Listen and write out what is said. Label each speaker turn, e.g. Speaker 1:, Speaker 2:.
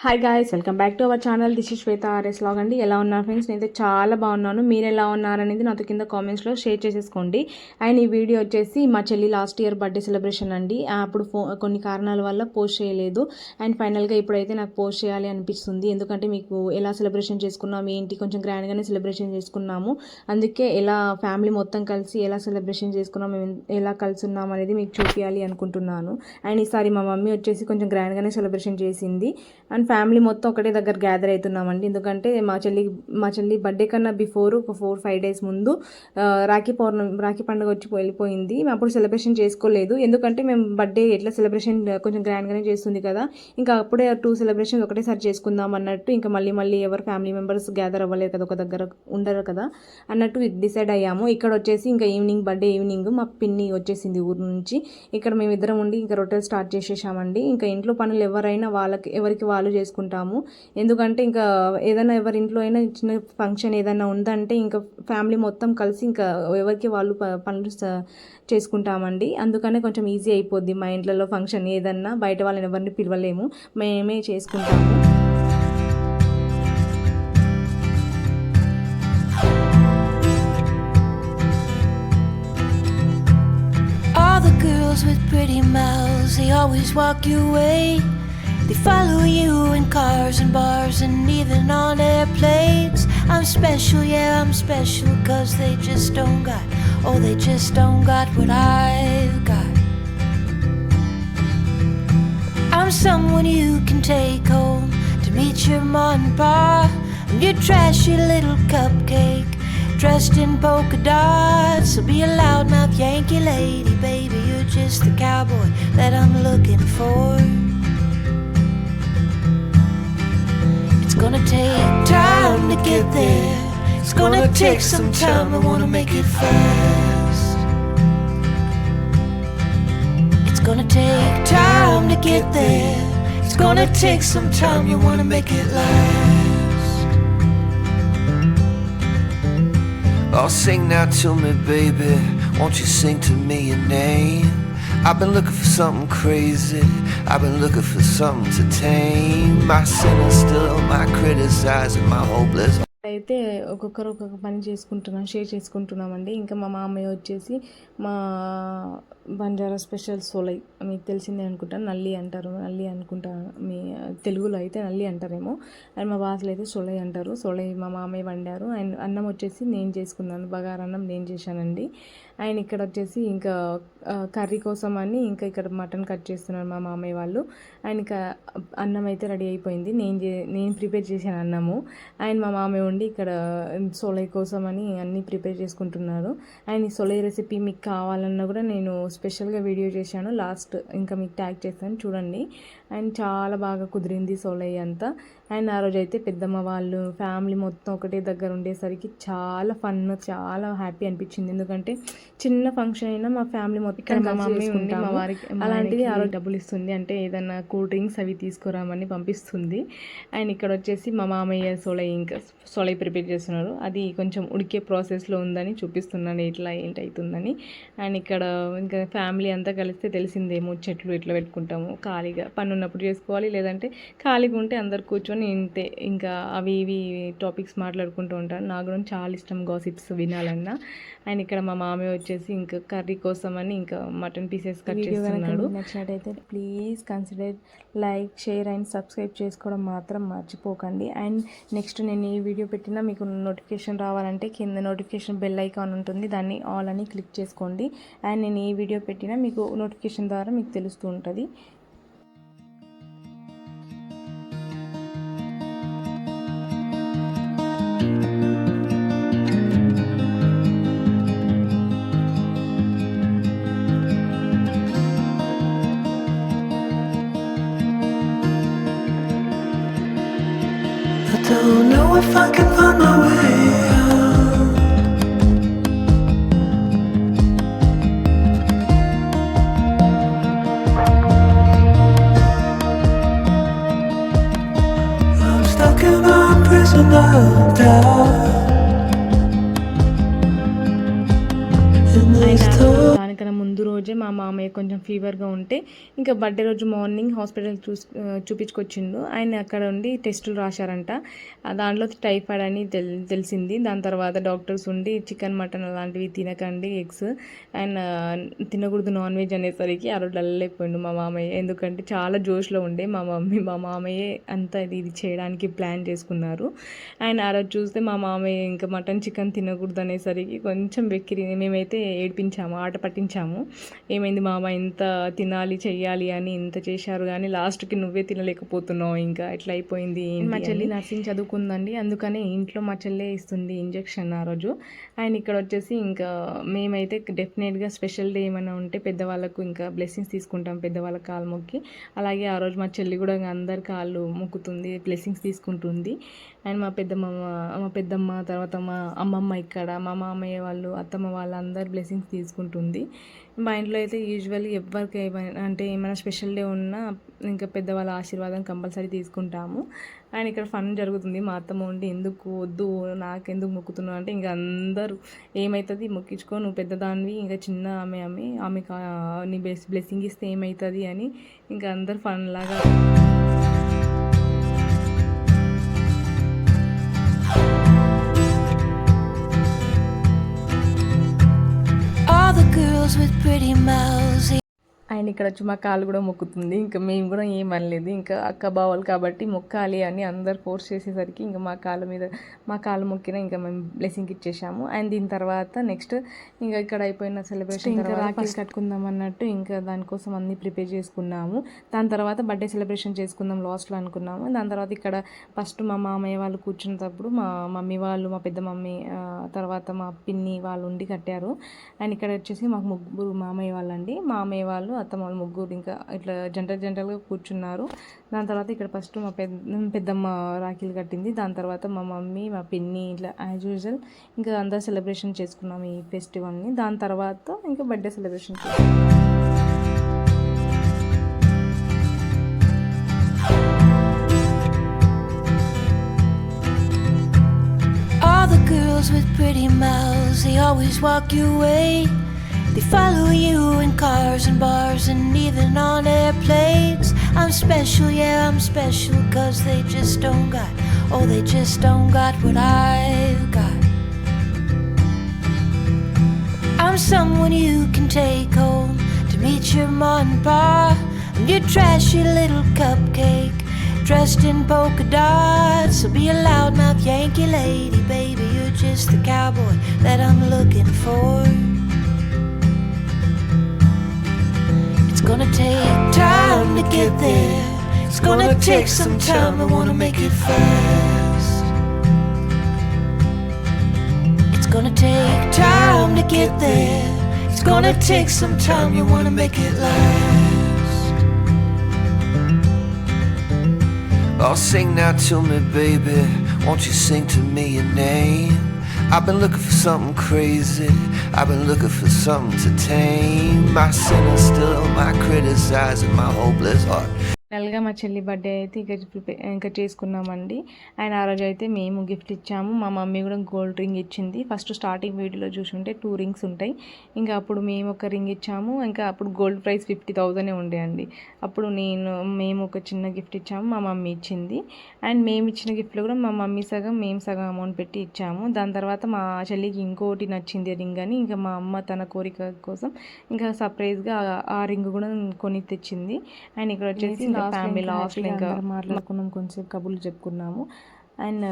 Speaker 1: Hi guys, welcome back to our channel. This is Shweta RS log అండి. ఎలా ఉన్నారు friends? నేనైతే చాలా బాగున్నాను. మీరు ఎలా ఉన్నారనేది నాతో కింద కామెంట్స్లో షేర్ చేసేసుకోండి. అండ్ ఈ వీడియో వచ్చేసి మా చెల్లి లాస్ట్ ఇయర్ బర్త్డే సెలబ్రేషన్ అండి. అప్పుడు కొన్ని కారణాల వల్ల పోస్ట్ చేయలేదు. అండ్ ఫైనల్గా ఇప్పుడైతే నాకు పోస్ట్ చేయాలి అనిపిస్తుంది. ఎందుకంటే మీకు ఎలా సెలబ్రేషన్ చేసుకున్నాము ఏంటి, కొంచెం గ్రాండ్గానే సెలబ్రేషన్ చేసుకున్నాము. అందుకే ఎలా ఫ్యామిలీ మొత్తం కలిసి ఎలా సెలబ్రేషన్ చేసుకున్నాము, ఎలా కలిసి ఉన్నాము అనేది మీకు చూపించాలి అనుకుంటున్నాను. అండ్ ఈసారి మా మమ్మీ వచ్చేసి కొంచెం గ్రాండ్గానే సెలబ్రేషన్ చేసింది. అండ్ ఫ్యామిలీ మొత్తం ఒకటే దగ్గర గ్యాదర్ అవుతున్నామండి. ఎందుకంటే మా చెల్లి బర్త్డే కన్నా బిఫోర్ ఒక 4-5 days ముందు రాఖీ పండుగ వచ్చి వెళ్ళిపోయింది. మేము అప్పుడు సెలబ్రేషన్ చేసుకోలేదు. ఎందుకంటే మేము బర్త్డే ఎట్లా సెలబ్రేషన్ కొంచెం గ్రాండ్గానే చేస్తుంది కదా, ఇంకా అప్పుడే 2 celebrations ఒకటేసారి చేసుకుందాం అన్నట్టు, ఇంకా మళ్ళీ ఎవరు ఫ్యామిలీ మెంబర్స్ గ్యాదర్ అవ్వలేదు కదా, ఒక దగ్గర ఉండరు కదా అన్నట్టు డిసైడ్ అయ్యాము. ఇక్కడ వచ్చేసి ఇంకా బర్త్డే ఈవినింగ్ మా పిన్ని వచ్చేసింది ఊరు నుంచి. ఇక్కడ మేమిద్దరం ఉండి ఇంకా రొట్టెలు స్టార్ట్ చేసేసామండి. ఇంకా ఇంట్లో పనులు ఎవరైనా ఎవరికి వాళ్ళు చేసుకుంటాము. ఎందుకంటే ఇంకా ఏదైనా ఎవరి ఇంట్లో అయినా చిన్న ఫంక్షన్ ఏదైనా ఉందంటే ఇంకా ఫ్యామిలీ మొత్తం కలిసి ఇంకా ఎవరికి వాళ్ళు పనులు చేసుకుంటామండి. అందుకనే కొంచెం ఈజీ అయిపోద్ది. మా ఇంట్లో ఫంక్షన్ ఏదన్నా బయట వాళ్ళని ఎవరిని పిలవలేము, మేమే చేసుకుంటాము.
Speaker 2: All the girls with pretty mouths, they always walk your way. They follow you in cars and bars and even on airplanes. I'm special, yeah, I'm special, 'cause they just don't got what I've got. I'm someone you can take home to meet your mom and pa. I'm your trashy little cupcake dressed in polka dots. So be a loudmouth Yankee lady, baby, you're just the cowboy that I'm looking for. It's gonna take time to get there. It's gonna take some time. I wanna make it fast. It's gonna take time to get there. It's gonna take some time. You wanna make it last.
Speaker 3: Oh, sing now to me, baby. Won't you sing to me your name? I've been looking for something crazy. I've been looking for something to tame my sinner still, my criticizing, my hopeless.
Speaker 1: అయితే ఒక్కొక్కరు ఒక్కొక్క పని share చేసుకుంటున్నామండి. ఇంకా మా మామయ్య వచ్చేసి మా Banjara special సోలై, మీకు తెలిసిందే అనుకుంటాను, నల్లి అంటారు, మీ తెలుగులో అయితే నల్లి అంటారేమో. అండ్ మా భాషలో అయితే సోలై అంటారు. సోలై మా మామయ్య వండారు. అండ్ అన్నం వచ్చేసి నేను చేసుకున్నాను, బగారన్నం నేను చేశానండి. అండ్ ఇక్కడ వచ్చేసి ఇంకా కర్రీ కోసం అని ఇంకా ఇక్కడ మటన్ కట్ చేస్తున్నారు మా మామయ్య వాళ్ళు. అండ్ ఇంకా అన్నం అయితే రెడీ అయిపోయింది. నేను ప్రిపేర్ చేశాను అన్నము. అండ్ మా మామయ్య ఉండి ఇక్కడ సోలై కోసం అని అన్నీ ప్రిపేర్ చేసుకుంటున్నారు. అండ్ ఈ సోలై రెసిపీ మీకు కావాలన్నా కూడా నేను స్పెషల్గా వీడియో చేశాను, లాస్ట్ ఇంకా మీకు ట్యాగ్ చేస్తాను చూడండి. అండ్ చాలా బాగా కుదిరింది సోలై అంతా. అండ్ ఆ రోజు అయితే పెద్దమ్మ వాళ్ళు ఫ్యామిలీ మొత్తం ఒకటే దగ్గర ఉండేసరికి చాలా ఫన్, చాలా హ్యాపీ అనిపించింది. ఎందుకంటే చిన్న ఫంక్షన్ అయినా మా ఫ్యామిలీ మొత్తం మా మమ్మీ ఉంది, మా వారికి అలాంటిది ఆ రోజు డబ్బులు ఇస్తుంది, అంటే ఏదన్నా కూల్ డ్రింక్స్ అవి తీసుకురామని పంపిస్తుంది. అండ్ ఇక్కడ వచ్చేసి మా మామయ్య సోలై ప్రిపేర్ చేస్తున్నారు. అది కొంచెం ఉడికే ప్రాసెస్లో ఉందని చూపిస్తున్నాను ఇట్లా ఏంటి అవుతుందని. అండ్ ఇక్కడ ఇంకా ఫ్యామిలీ అంతా కలిస్తే తెలిసిందేమో, చెట్లు ఇట్లా పెట్టుకుంటాము, ఖాళీగా పని ఉన్నప్పుడు చేసుకోవాలి, లేదంటే ఖాళీగా ఉంటే అందరు కూర్చొని ఇంతే ఇంకా అవి ఇవి టాపిక్స్ మాట్లాడుకుంటూ ఉంటాను. నాకు కూడా చాలా ఇష్టం గాసిప్స్ వినాలన్నా. అండ్ ఇక్కడ మా మామయ్య వచ్చేసి ఇంకా కర్రీ కోసం అని ఇంకా మటన్ పీసెస్ కట్ చేస్తున్నాడు. నచ్చినట్టయితే please consider like, share and subscribe చేసుకోవడం మాత్రం మర్చిపోకండి. అండ్ నెక్స్ట్ నేను ఈ వీడియో పెట్టినా మీకు నోటిఫికేషన్ రావాలంటే కింద నోటిఫికేషన్ బెల్ ఐకాన్ ఉంటుంది, దాన్ని ఆల్ అని క్లిక్ చేసుకోండి. అండ్ నేను ఈ వీడియో పెట్టినా మీకు నోటిఫికేషన్ ద్వారా మీకు తెలుస్తూ ఉంటుంది.
Speaker 3: Don't know if I can find my way out. I'm stuck in a prison of doubt. In this
Speaker 1: దానికన్నా ముందు రోజే మా మామయ్య కొంచెం ఫీవర్గా ఉంటే ఇంకా బర్త్డే రోజు మార్నింగ్ హాస్పిటల్ చూపించుకొచ్చిండు. ఆయన అక్కడ ఉండి టెస్టులు రాశారంట. దాంట్లో టైఫాయిడ్ అని తెలిసింది. దాని తర్వాత డాక్టర్స్ ఉండి చికెన్ మటన్ అలాంటివి తినకండి, ఎగ్స్ అండ్ తినకూడదు నాన్ వెజ్ అనేసరికి ఆ రోజు డల్లైపోయిండు మా మామయ్య. ఎందుకంటే చాలా జోష్లో ఉండే మా మామయ్య అంతా ఇది చేయడానికి ప్లాన్ చేసుకున్నారు. అండ్ ఆ రోజు చూస్తే మా మామయ్య ఇంకా మటన్ చికెన్ తినకూడదు అనేసరికి కొంచెం వెక్కిరి. మేమైతే ఏడిపించాము, ఆట పట్టించాము. ఏమైంది మామ, ఇంత తినాలి చెయ్యాలి అని ఇంత చేశారు కానీ లాస్ట్కి నువ్వే తినలేకపోతున్నావు, ఇంకా ఎట్లా అయిపోయింది. మా చెల్లి నర్సింగ్ చదువుకుందండి, అందుకని ఇంట్లో మా చెల్లె ఇస్తుంది ఇంజెక్షన్ ఆ రోజు. అండ్ ఇక్కడ వచ్చేసి ఇంకా మేమైతే డెఫినెట్గా స్పెషల్ డే ఏమైనా ఉంటే పెద్దవాళ్ళకు ఇంకా బ్లెస్సింగ్స్ తీసుకుంటాం, పెద్దవాళ్ళ కాలు మొక్కి. అలాగే ఆ రోజు మా చెల్లి కూడా అందరి కాళ్ళు మొక్కుతుంది, బ్లెస్సింగ్స్ తీసుకుంటుంది. అండ్ మా పెద్దమ్మ తర్వాత మా అమ్మమ్మ ఇక్కడ, మా మామయ్య వాళ్ళు, అత్తమ్మ వాళ్ళు అందరు బ్లెస్సింగ్స్ తీసుకుంటుంది. మా ఇంట్లో అయితే యూజువల్లీ ఎవరికి ఏమైనా స్పెషల్ డే ఉన్నా ఇంకా పెద్దవాళ్ళ ఆశీర్వాదం కంపల్సరీ తీసుకుంటాము. అండ్ ఇక్కడ ఫన్ జరుగుతుంది. మా అత్తమ్మ ఉండి ఎందుకు వద్దు, నాకెందుకు మొక్కుతున్నావు అంటే ఇంకా అందరూ ఏమవుతుంది మొక్కించుకో, నువ్వు పెద్దదానివి, ఇంకా చిన్న ఆమె నీ బ్లెస్సింగ్ ఇస్తే ఏమవుతుంది అని ఇంకా అందరు ఫన్ లాగా.
Speaker 2: All the girls with pretty mouths.
Speaker 1: ఆయన ఇక్కడ వచ్చి మా కాళ్ళు కూడా మొక్కుతుంది. ఇంకా మేము కూడా ఏం అనలేదు, ఇంకా అక్క బావాలు కాబట్టి మొక్కాలి అని అందరు ఫోర్స్ చేసేసరికి ఇంకా మా కాళ్ళు మొక్కిన ఇంకా మేము బ్లెస్సింగ్ ఇచ్చేసాము. అండ్ దీని తర్వాత నెక్స్ట్ ఇంకా ఇక్కడ అయిపోయిన సెలబ్రేషన్ ఇంకా రాఖీ కట్టుకుందాం అన్నట్టు ఇంకా దానికోసం అన్నీ ప్రిపేర్ చేసుకున్నాము. దాని తర్వాత బర్త్డే సెలబ్రేషన్ చేసుకుందాం లాస్ట్లో అనుకున్నాము. దాని తర్వాత ఇక్కడ ఫస్ట్ మా మామయ్య వాళ్ళు కూర్చున్నప్పుడు మా మమ్మీ వాళ్ళు, మా పెద్ద మమ్మీ తర్వాత మా పిన్ని వాళ్ళు ఉండి కట్టారు. అండ్ ఇక్కడ వచ్చేసి మాకు ముగ్గురు మామయ్య వాళ్ళు అండి, మామయ్య వాళ్ళు అత్తమ్మ వాళ్ళు ముగ్గురు ఇంకా ఇట్లా జంటలుగా కూర్చున్నారు. దాని తర్వాత ఇక్కడ ఫస్ట్ మా పెద్దమ్మ రాఖీలు కట్టింది. దాని తర్వాత మా మమ్మీ, మా పిన్ని ఇట్లా యాజ్ యూజువల్ ఇంకా అందరూ సెలబ్రేషన్ చేసుకున్నాం ఈ ఫెస్టివల్ని. దాని తర్వాత ఇంకా బర్త్డే సెలబ్రేషన్ చేసుకున్నాం.
Speaker 2: All the girls with pretty mouths, they always walk your way. They follow you in cars and bars and even on airplanes. I'm special, yeah, I'm special, 'cause they just don't got what I've got. I'm someone you can take home to meet your mom and pa, and your trashy little cupcake dressed in polka dots. So be a loudmouth Yankee lady, baby, you're just the cowboy that I'm looking for. It's gonna take time to get there. It's gonna take some time. I wanna make it fast. It's gonna take time to get there. It's gonna take some time. You wanna make it last.
Speaker 3: Oh, sing now to me, baby. Won't you sing to me your name? I've been looking for something crazy. I've been looking for something to tame my sin and still my criticizing my hopeless heart.
Speaker 1: ఫైనల్గా మా చెల్లి birthday అయితే ఇంకా చేసుకున్నామండి. And ఆ రోజు అయితే మేము గిఫ్ట్ ఇచ్చాము. మా మమ్మీ కూడా గోల్డ్ రింగ్ ఇచ్చింది. ఫస్ట్ స్టార్టింగ్ వీడియోలో చూసుంటే 2 రింగ్స్ ఉంటాయి. ఇంకా అప్పుడు మేము ఒక రింగ్ ఇచ్చాము. ఇంకా అప్పుడు గోల్డ్ ప్రైస్ 50,000 ఉండే అండి. అప్పుడు మేము ఒక చిన్న గిఫ్ట్ ఇచ్చాము, మా మమ్మీ ఇచ్చింది. అండ్ మేము ఇచ్చిన గిఫ్ట్లో కూడా మా మమ్మీ సగం, మేము సగం అమౌంట్ పెట్టి ఇచ్చాము. దాని తర్వాత మా చెల్లికి ఇంకోటి నచ్చింది రింగ్ అని ఇంకా మా అమ్మ తన కోరిక కోసం ఇంకా సర్ప్రైజ్గా ఆ రింగ్ కూడా కొని తెచ్చింది. అండ్ ఇక్కడ వచ్చేసి ఫ్యామిలీ లాస్ట్ ఇంకా మాట్లాడుకున్నాం, కొంచెం కబుర్లు చెప్పుకున్నాము. అండ్